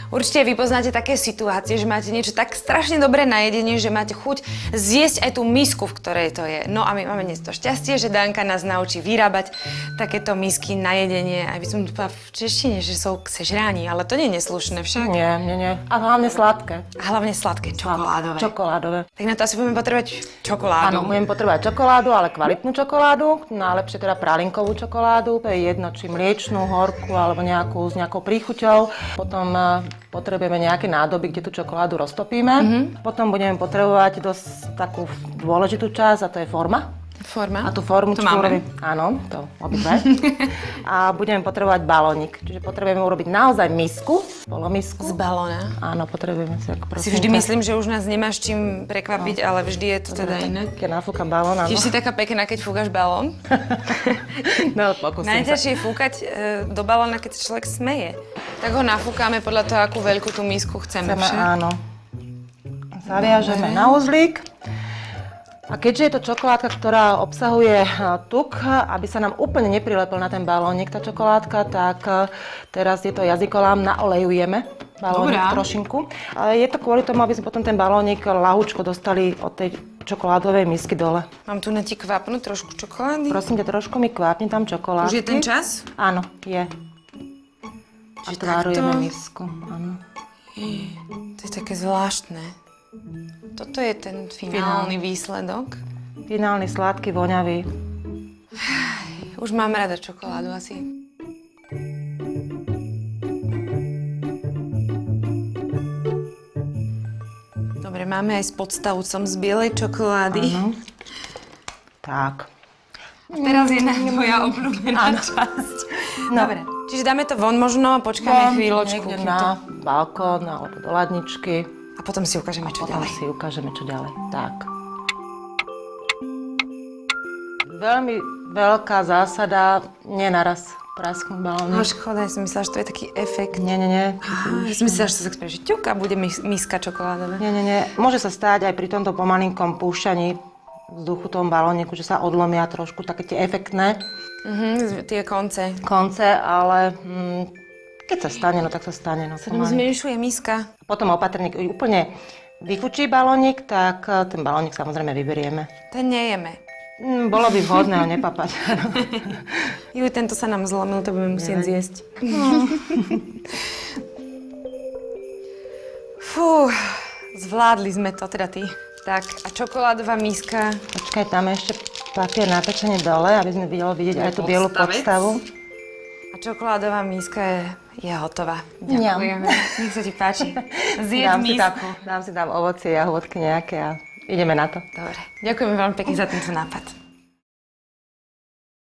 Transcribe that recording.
Určite vy poznáte také situácie, že máte niečo tak strašne dobré na jedenie, že máte chuť zjesť aj tú misku, v ktorej to je. No a my máme dnes to šťastie, že Danka nás naučí vyrábať takéto misky na jedenie. Aj by som povedala v češtine, že sú k sežrání, ale to nie je neslušné však. Nie. A hlavne sladké. A hlavne sladké, čokoládové. Čokoládové. Tak na to asi budeme potrebovať čokoládu. Áno, budeme potrebovať čokoládu, ale kvalitnú čokoládu. Najlepšie teda pralinkovú čokoládu. To je jedno, či mliečnú, horkú alebo nejakú s nejakou príchuťou. Potom potrebujeme nejaké nádoby, kde tú čokoládu roztopíme. Potom budeme potrebovať dosť takú dôležitú časť a to je forma. Forma? A tú formu, to máme. Áno, to obidve. A budeme potrebovať balónik. Čiže potrebujeme urobiť naozaj misku, polomisku. Z balóna? Áno, potrebujeme si ako prosím. Si vždy myslím, že už nás nemáš čím prekvapiť, ale vždy je to teda inak. Keď nafúkam balón, áno. Tiež si taká pekná, keď fúkaš balón? No, pokúsim sa. Najťažšie je fúkať do balóna, keď sa človek smeje. Tak ho nafúkame podľa toho, akú veľkú tú misku chceme. Áno. Zaviažeme na uzlík. A keďže je to čokoládka, ktorá obsahuje tuk, aby sa nám úplne neprilepil na ten balónik tá čokoládka, tak teraz je to jazykolám, naolejujeme balónik trošinku. Je to kvôli tomu, aby sme potom ten balónik ľahúčko dostali od tej čokoládovej misky dole. Mám tu na ti kvapnúť trošku čokolády? Prosím ťa, trošku mi kvapni tam čokoládky. Už je ten čas? Áno, je. A tvárujeme misku, áno. To je také zvláštne. Toto je ten finálny výsledok. Finálny, sladký, voňavý. Už mám rada čokoládu asi. Dobre, máme aj s podstavcom z bielej čokolády. Áno. Tak. A teraz je tvoja obľúbená časť. No. Dobre, čiže dáme to von možno a počkáme chvíľočku. Niekde na balkón alebo do ladničky. A potom si ukážeme, čo ďalej. Tak. Veľmi veľká zásada, nie naraz prasknúť balónik. No škoda, ja som myslela, že to je taký efekt. Nie. Ja som myslela, že sa tak spraví, že ťuk a bude miska čokoládová. Nie. Môže sa stáť aj pri tomto pomalinkom púšťaní vzduchu tom balóniku, že sa odlomia trošku, také tie efektné. Tie konce. Ale keď sa stane, no tak sa stane. No, sa nám zmenšuje miska. Potom opatrník úplne vyfučí balónik, tak ten balónik samozrejme vyberieme. Ten nejeme. Bolo by vhodné ho nepapať. Juj, tento sa nám zlomil, to budeme musieť zjesť. Fú, zvládli sme to, teda ty. Tak, a čokoládová miska. Počkaj, tam je ešte papier na pečenie dole, aby sme vidieť aj tú bielu podstavu. A čokoládová miska je hotová. Ďakujeme. Nech sa ti páči. Zjedz misku. Dám si tam ovocie, jahôdky nejaké a ideme na to. Dobre. Ďakujeme veľmi pekne za tento nápad.